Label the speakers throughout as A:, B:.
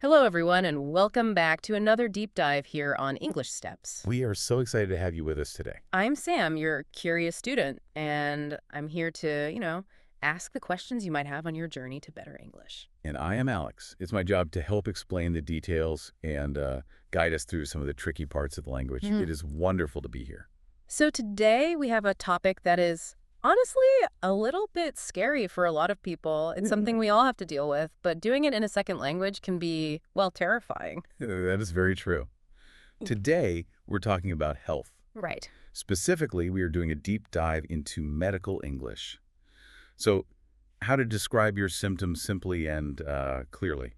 A: Hello, everyone, and welcome back to another deep dive here on English Steps.
B: We are so excited to have you with us today.
A: I'm Sam, your curious student, and I'm here to, ask the questions you might have on your journey to better English.
B: And I am Alex. It's my job to help explain the details and guide us through some of the tricky parts of the language. It is wonderful to be here.
A: So today we have a topic that is honestly a little bit scary for a lot of people. It's something we all have to deal with, but doing it in a second language can be, well, terrifying.
B: That is very true. Today, we're talking about health.
A: Right.
B: Specifically, we are doing a deep dive into medical English. So, how to describe your symptoms simply and clearly.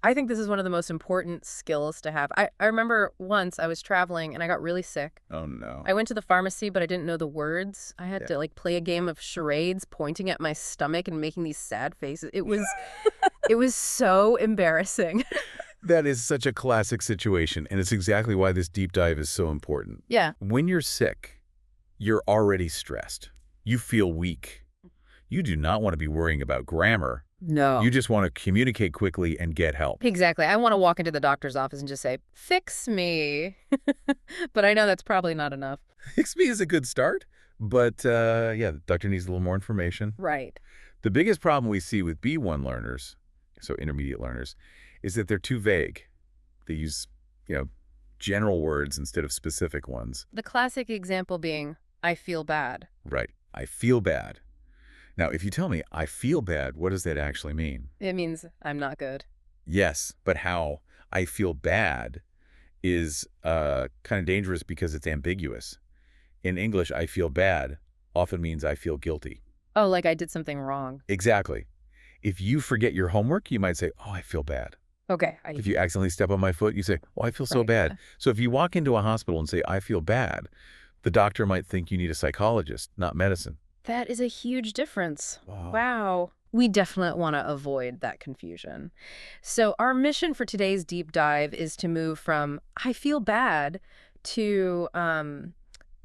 A: I think this is one of the most important skills to have. I remember once I was traveling and I got really sick.
B: Oh, no.
A: I went to the pharmacy, but I didn't know the words. I had to play a game of charades, pointing at my stomach and making these sad faces. It was so embarrassing.
B: That is such a classic situation, and it's exactly why this deep dive is so important.
A: Yeah.
B: When you're sick, you're already stressed. You feel weak. You do not want to be worrying about grammar.
A: No.
B: You just want to communicate quickly and get help.
A: Exactly. I want to walk into the doctor's office and just say, "Fix me." But I know that's probably not enough.
B: Fix me is a good start, but yeah, the doctor needs a little more information.
A: Right.
B: The biggest problem we see with B1 learners, so intermediate learners, is that they're too vague. They use, general words instead of specific ones.
A: The classic example being, "I feel bad."
B: Right. I feel bad. Now, if you tell me, I feel bad, what does that actually mean?
A: It means I'm not good.
B: Yes, but how I feel bad is kind of dangerous because it's ambiguous. In English, I feel bad often means I feel guilty.
A: Oh, like I did something wrong.
B: Exactly. If you forget your homework, you might say, oh, I feel bad.
A: Okay.
B: If you accidentally step on my foot, you say, oh, I feel so
A: Right.
B: bad. So if you walk into a hospital and say, I feel bad, the doctor might think you need a psychologist, not medicine.
A: That is a huge difference.
B: Wow.
A: Wow. We definitely want to avoid that confusion. So our mission for today's deep dive is to move from "I feel bad" to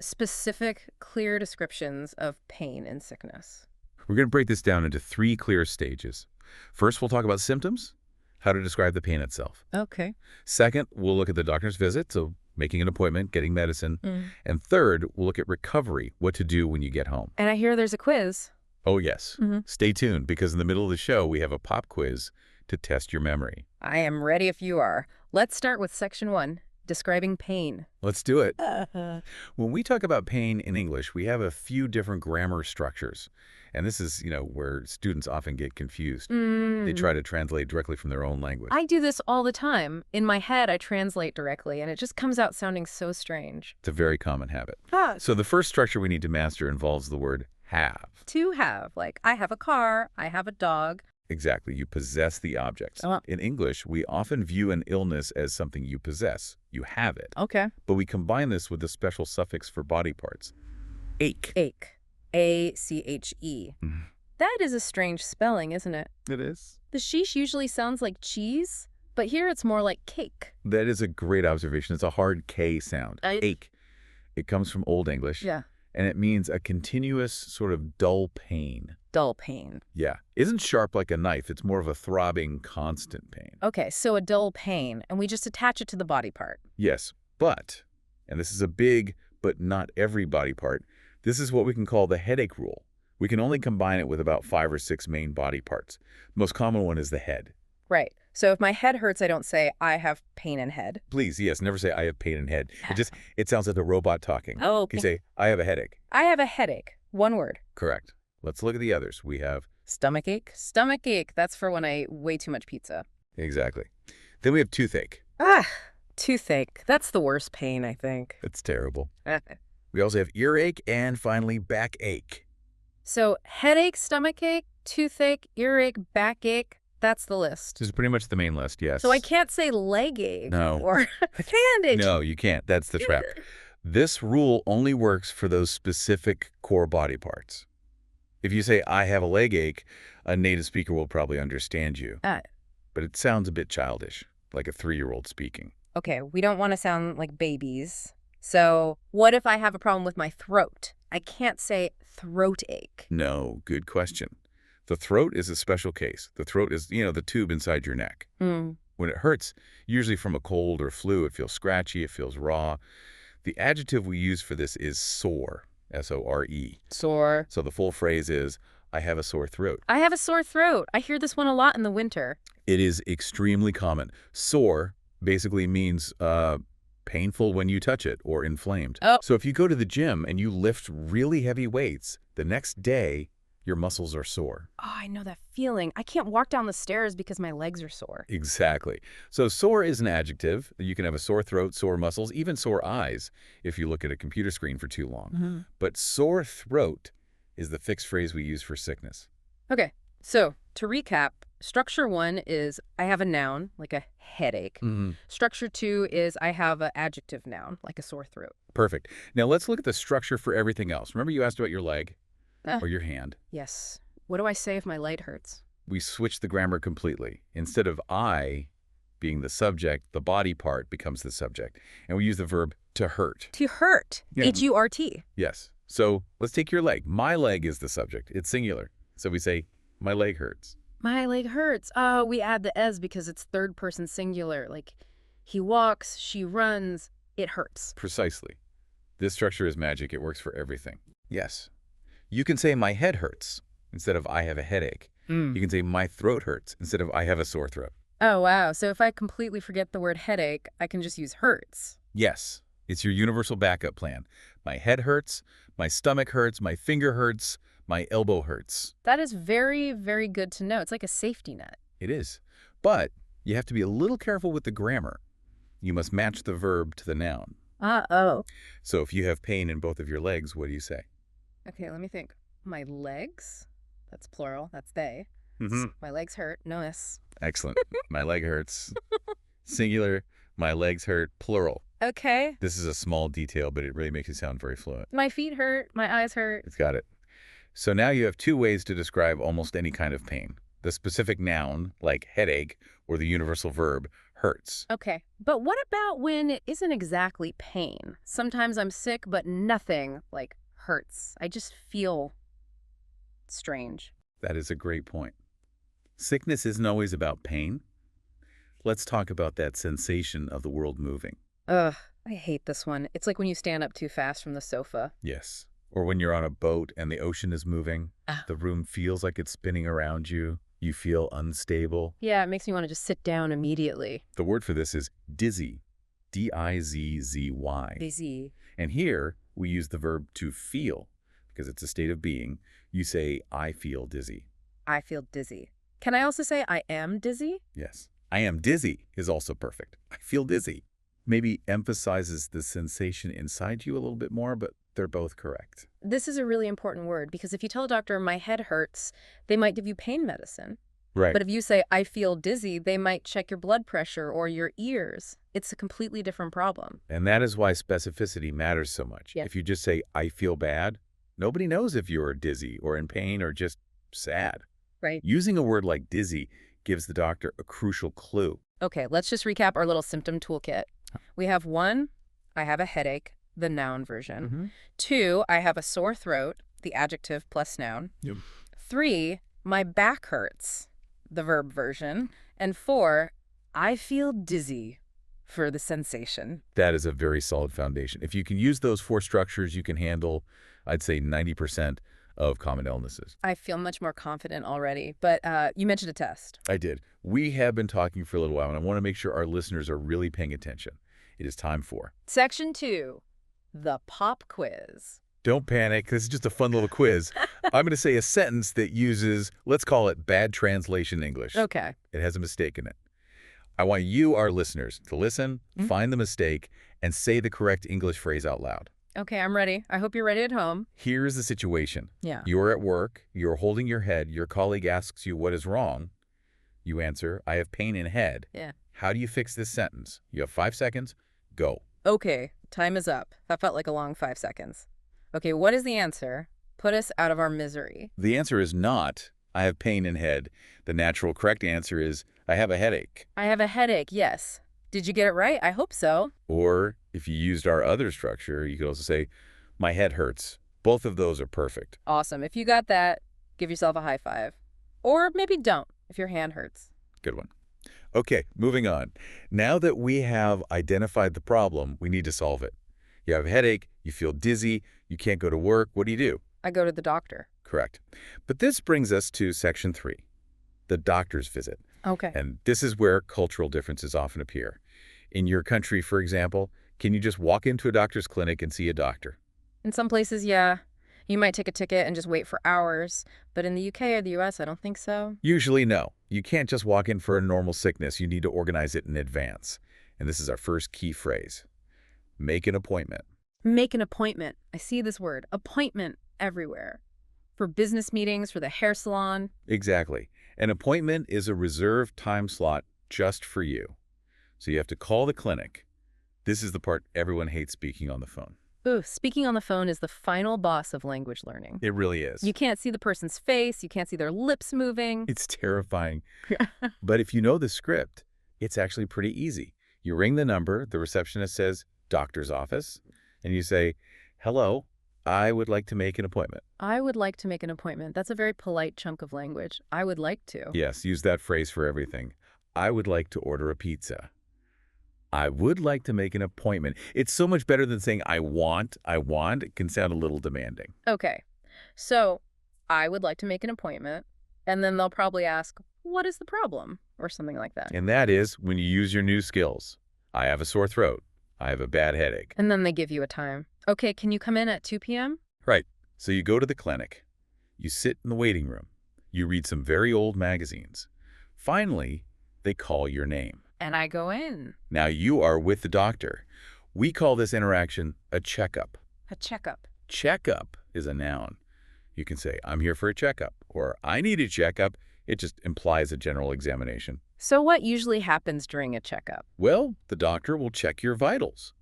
A: specific, clear descriptions of pain and sickness.
B: We're going to break this down into 3 clear stages. First, we'll talk about symptoms, how to describe the pain itself.
A: Okay.
B: Second, we'll look at the doctor's visit, so making an appointment, getting medicine. And third, we'll look at recovery, what to do when you get home.
A: And I hear there's a quiz.
B: Oh, yes. Stay tuned, because in the middle of the show, we have a pop quiz to test your memory.
A: I am ready if you are. Let's start with section 1, describing pain.
B: Let's do it. When we talk about pain in English, we have a few different grammar structures. And this is, where students often get confused. They try to translate directly from their own language.
A: I do this all the time. In my head, I translate directly, and it just comes out sounding so strange.
B: It's a very common habit. So the first structure we need to master involves the word have.
A: To have, like, I have a car, I have a dog.
B: Exactly. You possess the objects. In English, we often view an illness as something you possess. You have it.
A: Okay.
B: But we combine this with a special suffix for body parts. Ache.
A: Ache. A-C-H-E. That is a strange spelling, isn't it?
B: It is.
A: The sheesh usually sounds like cheese, but here it's more like cake.
B: That is a great observation. It's a hard K sound. Ache. It comes from Old English.
A: Yeah.
B: And it means a continuous sort of dull pain.
A: Dull pain.
B: Yeah. Isn't sharp like a knife. It's more of a throbbing, constant pain.
A: Okay, so a dull pain, and we just attach it to the body part.
B: Yes, but, and this is a big but not every body part, this is what we can call the headache rule. We can only combine it with about 5 or 6 main body parts. The most common one is the head.
A: Right. So if my head hurts, I don't say, I have pain in head.
B: Please, yes, never say I have pain in head. It sounds like a robot talking.
A: Oh, okay.
B: You say, I have a headache.
A: I have a headache. One word.
B: Correct. Let's look at the others. We have...
A: Stomach ache. Stomach ache. That's for when I eat way too much pizza.
B: Exactly. Then we have toothache.
A: Toothache. That's the worst pain, I think.
B: It's terrible. We also have earache and finally backache.
A: So headache, stomach ache, toothache, earache, backache. That's the list.
B: This is pretty much the main list, yes.
A: So I can't say leg ache
B: No.
A: or hand ache.
B: No, you can't. That's the trap. This rule only works for those specific core body parts. If you say, I have a leg ache, a native speaker will probably understand you. But it sounds a bit childish, like a 3-year-old speaking.
A: Okay, we don't want to sound like babies. So what if I have a problem with my throat? I can't say throat ache.
B: No, good question. The throat is a special case. The throat is, the tube inside your neck. When it hurts, usually from a cold or flu, it feels scratchy, it feels raw. The adjective we use for this is sore, S-O-R-E.
A: Sore.
B: So the full phrase is, I have a sore throat.
A: I have a sore throat. I hear this one a lot in the winter.
B: It is extremely common. Sore basically means painful when you touch it or inflamed.
A: Oh.
B: So if you go to the gym and you lift really heavy weights, the next day your muscles are sore.
A: Oh, I know that feeling. I can't walk down the stairs because my legs are sore.
B: Exactly. So sore is an adjective. You can have a sore throat, sore muscles, even sore eyes if you look at a computer screen for too long. But sore throat is the fixed phrase we use for sickness.
A: Okay, so to recap, structure 1 is I have a noun, like a headache. Structure 2 is I have an adjective noun, like a sore throat.
B: Perfect. Now let's look at the structure for everything else. Remember you asked about your leg or your hand?
A: Yes. What do I say if my leg hurts?
B: We switch the grammar completely. Instead of I being the subject, the body part becomes the subject. And we use the verb to hurt.
A: To hurt.
B: Yeah.
A: H-U-R-T.
B: Yes. So let's take your leg. My leg is the subject. It's singular. So we say, my leg hurts.
A: My leg hurts. Oh, we add the "es" because it's third person singular. Like, he walks, she runs, it hurts.
B: Precisely. This structure is magic. It works for everything. Yes. You can say, my head hurts, instead of I have a headache. You can say, my throat hurts, instead of I have a sore throat.
A: Oh, wow. So if I completely forget the word headache, I can just use hurts.
B: Yes. It's your universal backup plan. My head hurts, my stomach hurts, my finger hurts, my elbow hurts.
A: That is very, very good to know. It's like a safety net.
B: It is. But you have to be a little careful with the grammar. You must match the verb to the noun.
A: Uh-oh.
B: So if you have pain in both of your legs, what do you say?
A: Okay, let me think. My legs? That's plural. That's they.
B: Mm-hmm.
A: My legs hurt. No S.
B: Excellent. My leg hurts. Singular. My legs hurt. Plural.
A: Okay.
B: This is a small detail, but it really makes it sound very fluent.
A: My feet hurt. My eyes hurt.
B: It's got it. So now you have two ways to describe almost any kind of pain. The specific noun, like headache, or the universal verb, hurts.
A: Okay. But what about when it isn't exactly pain? Sometimes I'm sick, but nothing, like, hurts. I just feel strange.
B: That is a great point. Sickness isn't always about pain. Let's talk about that sensation of the world moving.
A: Ugh, I hate this one. It's like when you stand up too fast from the sofa.
B: Yes. Or when you're on a boat and the ocean is moving, the room feels like it's spinning around you. You feel unstable.
A: Yeah, it makes me want to just sit down immediately.
B: The word for this is dizzy. D-I-Z-Z-Y.
A: Dizzy.
B: And here we use the verb to feel because it's a state of being. You say, I feel dizzy.
A: I feel dizzy. Can I also say I am dizzy?
B: Yes. I am dizzy is also perfect. I feel dizzy. Maybe emphasizes the sensation inside you a little bit more, but they're both correct.
A: This is a really important word because if you tell a doctor my head hurts, they might give you pain medicine.
B: Right.
A: But if you say I feel dizzy, they might check your blood pressure or your ears. It's a completely different problem.
B: And that is why specificity matters so much.
A: Yeah.
B: If you just say, I feel bad, nobody knows if you're dizzy or in pain or just sad.
A: Right.
B: Using a word like dizzy gives the doctor a crucial clue.
A: Okay, let's just recap our little symptom toolkit. We have 1, I have a headache, the noun version. 2, I have a sore throat, the adjective plus noun. 3, my back hurts, the verb version. And 4, I feel dizzy for the sensation.
B: That is a very solid foundation. If you can use those 4 structures, you can handle, I'd say, 90% of common illnesses.
A: I feel much more confident already, but you mentioned a test.
B: I did. We have been talking for a little while, and I want to make sure our listeners are really paying attention. It is time for
A: Section 2, the pop quiz.
B: Don't panic. This is just a fun little quiz. I'm going to say a sentence that uses, let's call it bad translation English.
A: Okay.
B: It has a mistake in it. I want you, our listeners, to listen, find the mistake, and say the correct English phrase out loud.
A: Okay, I'm ready. I hope you're ready at home.
B: Here's the situation.
A: Yeah.
B: You're at work. You're holding your head. Your colleague asks you what is wrong. You answer, I have pain in head.
A: Yeah.
B: How do you fix this sentence? You have 5 seconds. Go.
A: Okay, time is up. That felt like a long 5 seconds. Okay, what is the answer? Put us out of our misery.
B: The answer is not, I have pain in head. The natural correct answer is, I have a headache.
A: I have a headache, yes. Did you get it right? I hope so.
B: Or if you used our other structure, you could also say, my head hurts. Both of those are perfect.
A: Awesome. If you got that, give yourself a high five. Or maybe don't if your hand hurts.
B: Good one. Okay, moving on. Now that we have identified the problem, we need to solve it. You have a headache, you feel dizzy, you can't go to work. What do?
A: I go to the doctor.
B: Correct. But this brings us to section 3, the doctor's visit.
A: Okay.
B: And this is where cultural differences often appear. In your country, for example, can you just walk into a doctor's clinic and see a doctor?
A: In some places, yeah. You might take a ticket and just wait for hours. But in the UK or the US, I don't think so.
B: Usually, no. You can't just walk in for a normal sickness. You need to organize it in advance. And this is our first key phrase. Make an appointment.
A: Make an appointment. I see this word, appointment, everywhere. For business meetings, for the hair salon.
B: Exactly. An appointment is a reserved time slot just for you. So you have to call the clinic. This is the part everyone hates speaking on the phone.
A: Ooh, speaking on the phone is the final boss of language learning.
B: It really is.
A: You can't see the person's face. You can't see their lips moving.
B: It's terrifying. But if you know the script, it's actually pretty easy. You ring the number, the receptionist says, doctor's office, and you say, hello, I would like to make an appointment.
A: I would like to make an appointment. That's a very polite chunk of language. I would like to.
B: Yes, use that phrase for everything. I would like to order a pizza. I would like to make an appointment. It's so much better than saying I want. It can sound a little demanding.
A: Okay, so I would like to make an appointment, and then they'll probably ask, what is the problem? Or something like that.
B: And that is when you use your new skills. I have a sore throat. I have a bad headache.
A: And then they give you a time. Okay, can you come in at 2 p.m.?
B: Right. So you go to the clinic. You sit in the waiting room. You read some very old magazines. Finally, they call your name.
A: And I go in.
B: Now you are with the doctor. We call this interaction a checkup.
A: A checkup.
B: Checkup is a noun. You can say, I'm here for a checkup, or I need a checkup. It just implies a general examination.
A: So what usually happens during a checkup?
B: Well, the doctor will check your vitals.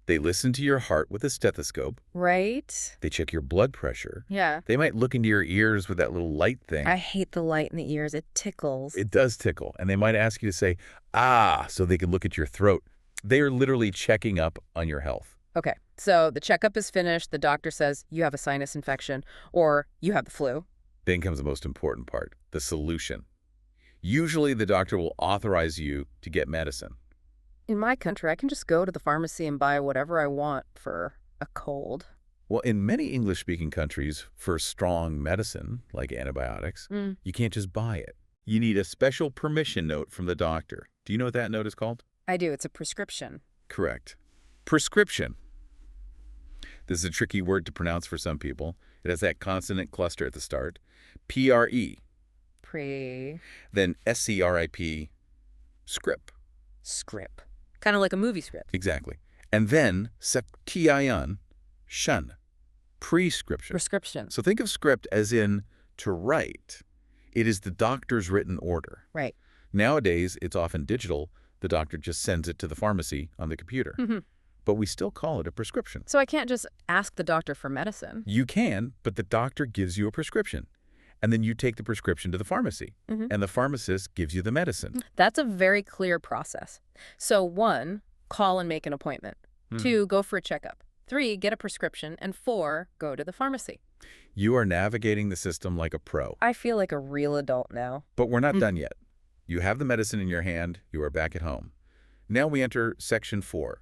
B: They listen to your heart with a stethoscope.
A: Right.
B: They check your blood pressure.
A: Yeah.
B: They might look into your ears with that little light thing.
A: I hate the light in the ears. It tickles.
B: It does tickle. And they might ask you to say, ah, so they can look at your throat. They are literally checking up on your health.
A: Okay. So the checkup is finished. The doctor says you have a sinus infection or you have the flu.
B: Then comes the most important part, the solution. Usually the doctor will authorize you to get medicine.
A: In my country, I can just go to the pharmacy and buy whatever I want for a cold.
B: Well, in many English-speaking countries, for strong medicine, like antibiotics, you can't just buy it. You need a special permission note from the doctor. Do you know what that note is called?
A: I do. It's a prescription.
B: Correct. Prescription. This is a tricky word to pronounce for some people. It has that consonant cluster at the start. P-R-E.
A: Pre.
B: Then S-C-R-I-P. Script.
A: Script. Kind of like a movie script.
B: Exactly. And then septiyon, shun. Prescription.
A: Prescription.
B: So think of script as in to write. It is the doctor's written order.
A: Right.
B: Nowadays, it's often digital. The doctor just sends it to the pharmacy on the computer. But we still call it a prescription.
A: So I can't just ask the doctor for medicine.
B: You can, but the doctor gives you a prescription. And then you take the prescription to the pharmacy. And the pharmacist gives you the medicine.
A: That's a very clear process. So 1, call and make an appointment. 2, go for a checkup. 3, get a prescription. And 4, go to the pharmacy.
B: You are navigating the system like a pro.
A: I feel like a real adult now.
B: But we're not done yet. You have the medicine in your hand. You are back at home. Now we enter section 4,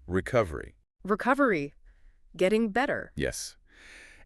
B: recovery.
A: Recovery. Getting better.
B: Yes.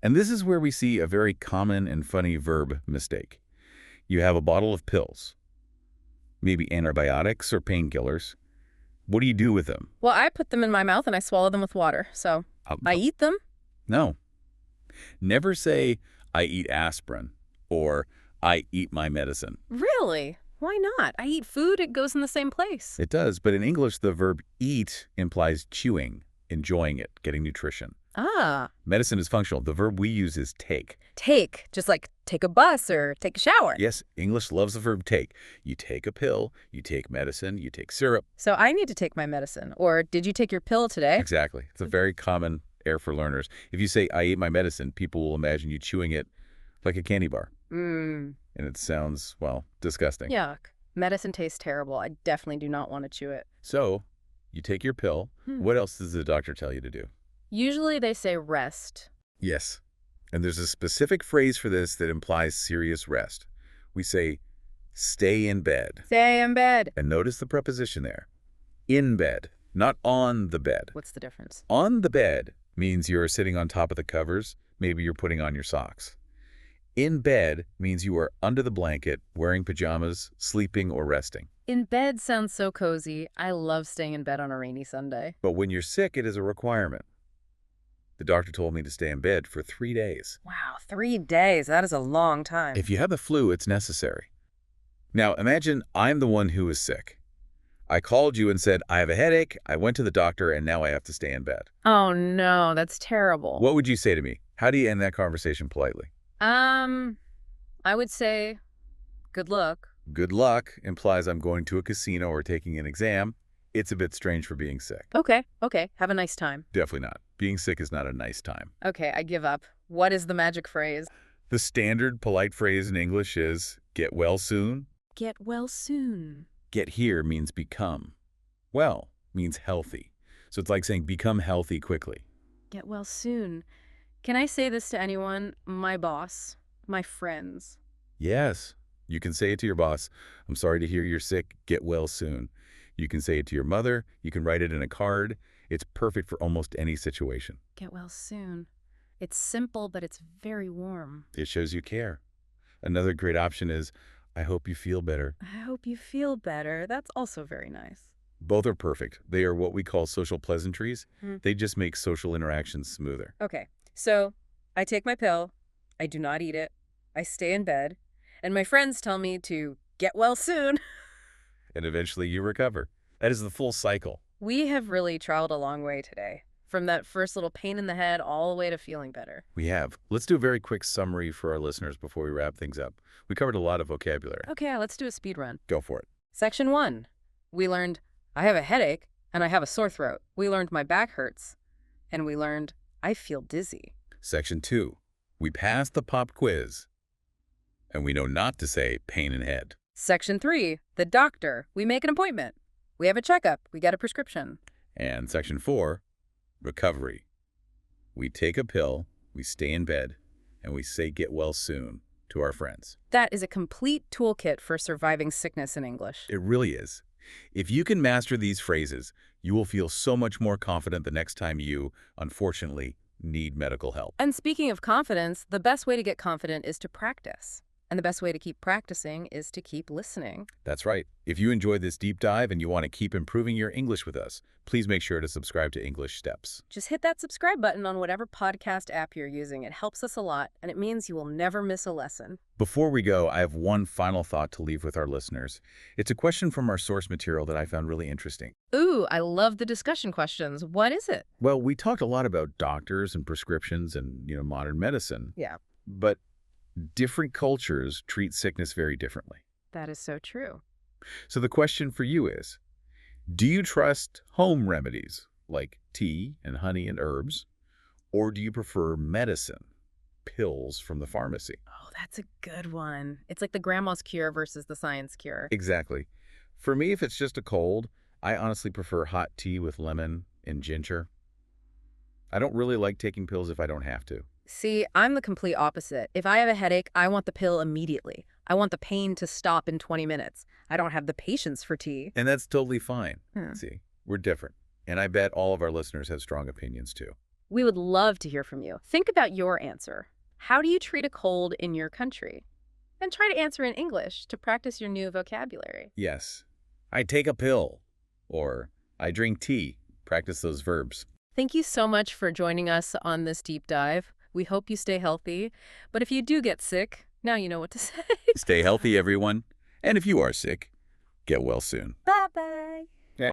B: And this is where we see a very common and funny verb mistake. You have a bottle of pills, maybe antibiotics or painkillers. What do you do with them?
A: Well, I put them in my mouth and I swallow them with water. So I eat them?
B: No. Never say, I eat aspirin or I eat my medicine.
A: Really? Why not? I eat food. It goes in the same place.
B: It does, but in English, the verb eat implies chewing, enjoying it, getting nutrition.
A: Ah.
B: Medicine is functional. The verb we use is take.
A: Take, just like take a bus or take a shower.
B: Yes, English loves the verb take. You take a pill, you take medicine, you take syrup.
A: So I need to take my medicine. Or did you take your pill today?
B: Exactly. It's a very common error for learners. If you say, I ate my medicine, people will imagine you chewing it like a candy bar. And it sounds, well, disgusting.
A: Yuck. Medicine tastes terrible. I definitely do not want to chew it.
B: So you take your pill. What else does the doctor tell you to do?
A: Usually they say rest.
B: Yes. And there's a specific phrase for this that implies serious rest. We say, Stay in bed.
A: Stay in bed.
B: And notice the preposition there. In bed, not on the bed.
A: What's the difference?
B: On the bed means you're sitting on top of the covers. Maybe you're putting on your socks. In bed means you are under the blanket, wearing pajamas, sleeping or resting.
A: In bed sounds so cozy. I love staying in bed on a rainy Sunday.
B: But when you're sick, it is a requirement. The doctor told me to stay in bed for 3 days.
A: Wow, 3 days. That is a long time.
B: If you have the flu, it's necessary. Now, imagine I'm the one who is sick. I called you and said, I have a headache, I went to the doctor, and now I have to stay in bed.
A: Oh, no, that's terrible.
B: What would you say to me? How do you end that conversation politely?
A: I would say, good luck.
B: Good luck implies I'm going to a casino or taking an exam. It's a bit strange for being sick.
A: Okay. Have a nice time.
B: Definitely not. Being sick is not a nice time.
A: Okay, I give up. What is the magic phrase?
B: The standard polite phrase in English is, get well soon.
A: Get well soon.
B: Get here means become. Well means healthy. So it's like saying become healthy quickly.
A: Get well soon. Can I say this to anyone? My boss, my friends.
B: Yes. You can say it to your boss. I'm sorry to hear you're sick. Get well soon. You can say it to your mother. You can write it in a card. It's perfect for almost any situation.
A: Get well soon. It's simple, but it's very warm.
B: It shows you care. Another great option is, I hope you feel better.
A: I hope you feel better. That's also very nice.
B: Both are perfect. They are what we call social pleasantries. They just make social interactions smoother.
A: Okay, so I take my pill. I do not eat it. I stay in bed. And my friends tell me to get well soon.
B: And eventually you recover. That is the full cycle.
A: We have really traveled a long way today. From that first little pain in the head all the way to feeling better.
B: We have. Let's do a very quick summary for our listeners before we wrap things up. We covered a lot of vocabulary.
A: Okay, let's do a speed run.
B: Go for it.
A: Section 1. We learned, I have a headache and I have a sore throat. We learned my back hurts. And we learned, I feel dizzy.
B: Section 2. We passed the pop quiz. And we know not to say pain in head.
A: Section 3. The doctor. We make an appointment. We have a checkup. We get a prescription.
B: And Section 4. Recovery. We take a pill, we stay in bed, and we say get well soon to our friends.
A: That is a complete toolkit for surviving sickness in English.
B: It really is. If you can master these phrases, you will feel so much more confident the next time you, unfortunately, need medical help.
A: And speaking of confidence, the best way to get confident is to practice. And the best way to keep practicing is to keep listening.
B: That's right. If you enjoyed this deep dive and you want to keep improving your English with us, please make sure to subscribe to English Steps.
A: Just hit that subscribe button on whatever podcast app you're using. It helps us a lot, and it means you will never miss a lesson.
B: Before we go, I have one final thought to leave with our listeners. It's a question from our source material that I found really interesting.
A: Ooh, I love the discussion questions. What is it?
B: Well, we talked a lot about doctors and prescriptions and, modern medicine.
A: Yeah.
B: But different cultures treat sickness very differently.
A: That is so true.
B: So the question for you is, do you trust home remedies like tea and honey and herbs, or do you prefer medicine, pills from the pharmacy?
A: Oh, that's a good one. It's like the grandma's cure versus the science cure.
B: Exactly. For me, if it's just a cold, I honestly prefer hot tea with lemon and ginger. I don't really like taking pills if I don't have to.
A: See, I'm the complete opposite. If I have a headache, I want the pill immediately. I want the pain to stop in 20 minutes. I don't have the patience for tea.
B: And that's totally fine. See, we're different. And I bet all of our listeners have strong opinions too.
A: We would love to hear from you. Think about your answer. How do you treat a cold in your country? And try to answer in English to practice your new vocabulary.
B: Yes. I take a pill. Or I drink tea. Practice those verbs.
A: Thank you so much for joining us on this deep dive. We hope you stay healthy. But if you do get sick, now you know what to say.
B: Stay healthy, everyone. And if you are sick, get well soon.